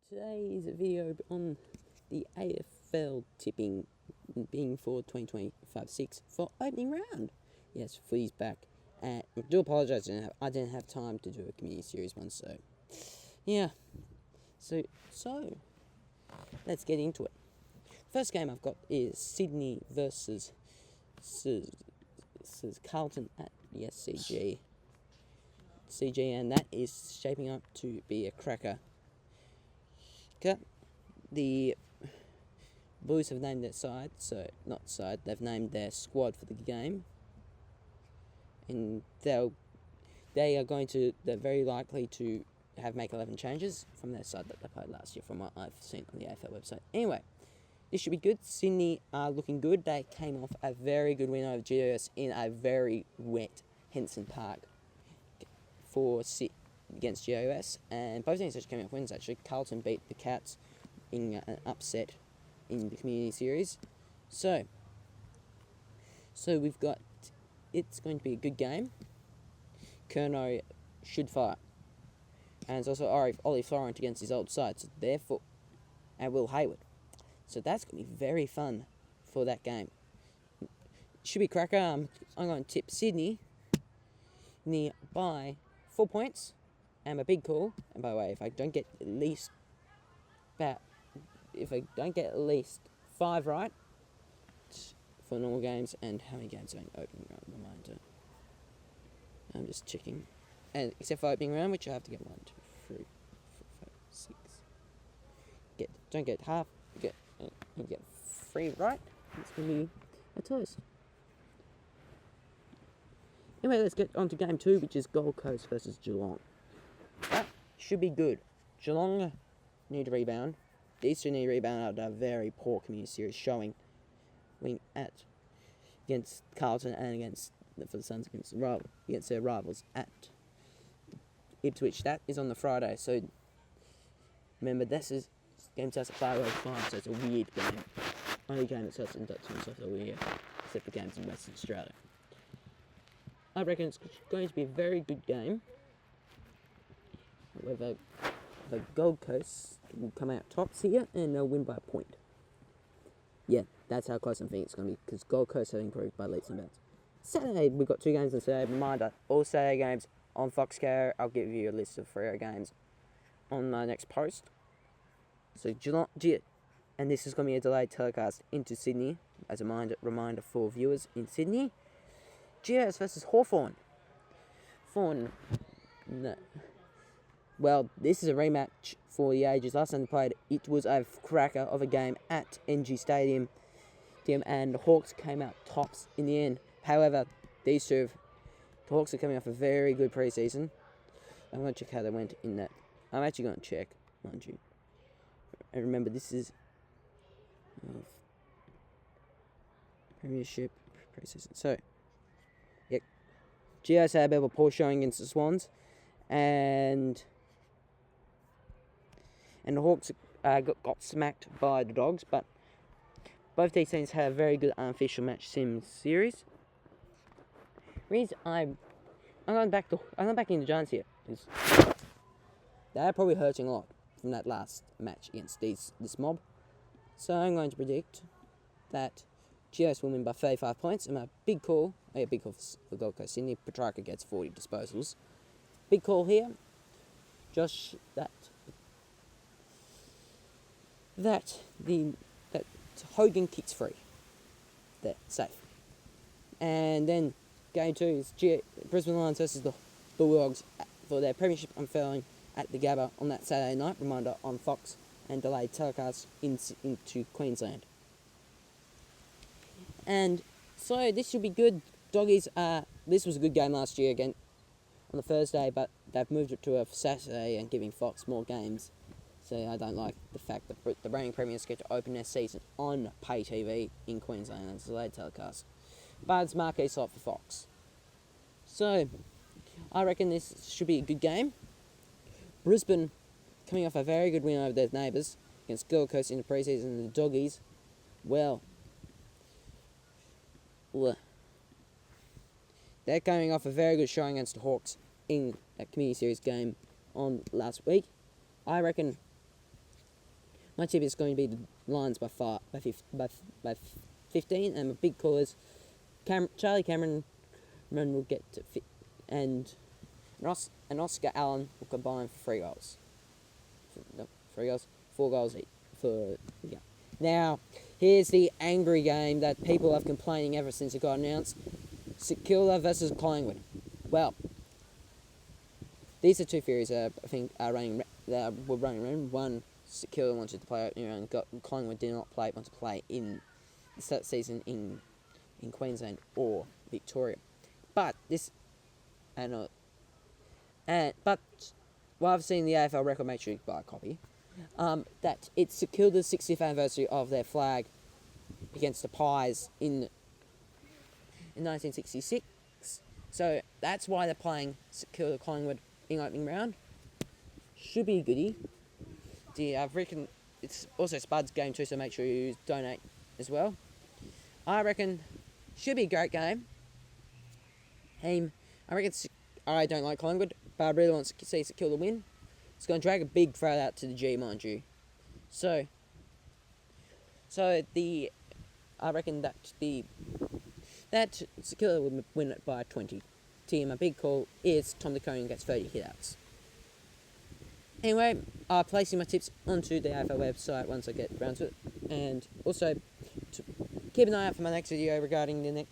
Today's video on the AFL tipping being for 2025-6 for opening round. Yes, footy's back. And I do apologise, I didn't have time to do a community series one, so yeah. So let's get into it. First game I've got is Sydney versus Carlton at the SCG, and that is shaping up to be a cracker. The Blues have named their side, they've named their squad for the game, and they're very likely to make 11 changes from their side that they played last year, from what I've seen on the AFL website. Anyway, this should be good. Sydney are looking good. They came off a very good win over GWS in a very wet Henson Park against GWS, and both teams actually came off wins. Actually, Carlton beat the Cats in an upset in the community series. So we've got, it's going to be a good game. Curnow should fire, and it's also Ollie Florent against his old side, so therefore, and Will Hayward. So that's going to be very fun for that game. Should be cracker. I'm going to tip Sydney by 4 points. And a big call. And by the way, if I don't get at least 5 right for normal games, and how many games are in opening round, reminder. I'm just checking. And except for opening round, which I have to get 1, 2, 3, 4, 5, 6. Don't get half. You get 3 right. It's gonna be a toast. Anyway, let's get on to game 2, which is Gold Coast versus Geelong. That should be good. Geelong need to rebound. These two need to rebound after a very poor community series showing against Carlton and for the Suns against their rivals at Ipswich. That is on the Friday, so remember game starts at 5:05, so it's a weird game. Only game that starts in Dutch of the year, except for games in Western Australia. I reckon it's going to be a very good game. However, the Gold Coast will come out tops here and they'll win by a point. Yeah, that's how close I think it's going to be, because Gold Coast have improved by leaps and bounds. Saturday, we've got 2 games on Saturday. Reminder, all Saturday games on Foxcare. I'll give you a list of Freo games on my next post. So Geelong, and this is going to be a delayed telecast into Sydney, as a reminder for viewers in Sydney. GWS versus Hawthorn. Well, this is a rematch for the ages. Last time they played, it was a cracker of a game at NG Stadium, and the Hawks came out tops in the end. However, the Hawks are coming off a very good preseason. I'm going to check how they went in that. I'm actually going to check, mind you. And remember, this is Premiership preseason. So, yeah, GWS had a bit of a poor showing against the Swans, and the Hawks got smacked by the Dogs, but both these teams have a very good unofficial match sim series. I'm going back into Giants here, because they're probably hurting a lot from that last match against this mob. So I'm going to predict that GWS will win by 35 points, and a big call for Gold Coast Sydney. Petrarca gets 40 disposals. Big call here, Josh, that Hogan kicks free. They're safe. And then game 2 is Brisbane Lions versus the Bulldogs for their premiership unfurling at the Gabba on that Saturday night. Reminder, on Fox, and delayed telecast into Queensland. And so this should be good. Doggies, this was a good game last year again on the Thursday, but they've moved it to a Saturday and giving Fox more games. So I don't like the fact that the reigning premiers get to open their season on pay TV in Queensland as a delayed telecast. But it's marquee slot for Fox. So I reckon this should be a good game. Brisbane coming off a very good win over their neighbours against Gold Coast in the preseason, and the Doggies, well, they're coming off a very good showing against the Hawks in that community series game on last week. I reckon My tip is going to be the Lions by 15, and my big callers, Charlie Cameron will get to fit, and Oscar Allen will combine for 3 goals. No, 3 goals, 4 goals each for yeah. Now, here's the angry game that people have complaining ever since it got announced: St Kilda versus Collingwood. Well, these are two theories that I think were running around. One, St Kilda wanted to play opening round, Collingwood did not want to play in the start season in Queensland or Victoria. But but what I've seen the AFL record, make sure you buy a copy. That it's St Kilda's 60th anniversary of their flag against the Pies in 1966. So that's why they're playing St Kilda Collingwood in opening round. Should be a goodie. I reckon it's also Spud's game too, so make sure you donate as well. I reckon should be a great game. I reckon I don't like Collingwood, but I really want to see St Kilda win. It's going to drag a big throw out to the G, mind you. I reckon that St Kilda would win it by 20. My big call is Tom De Koning gets 30 hitouts. Anyway, I'm placing my tips onto the AFL website once I get around to it, and also keep an eye out for my next video regarding I'm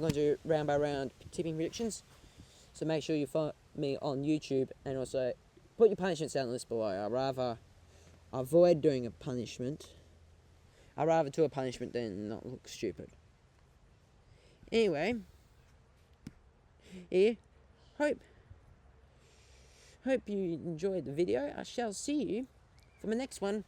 going to do round by round tipping predictions. So make sure you follow me on YouTube, and also put your punishments down the list below. I'd rather avoid doing a punishment. I'd rather do a punishment than not look stupid. Anyway, yeah, hope you enjoyed the video. I shall see you for my next one.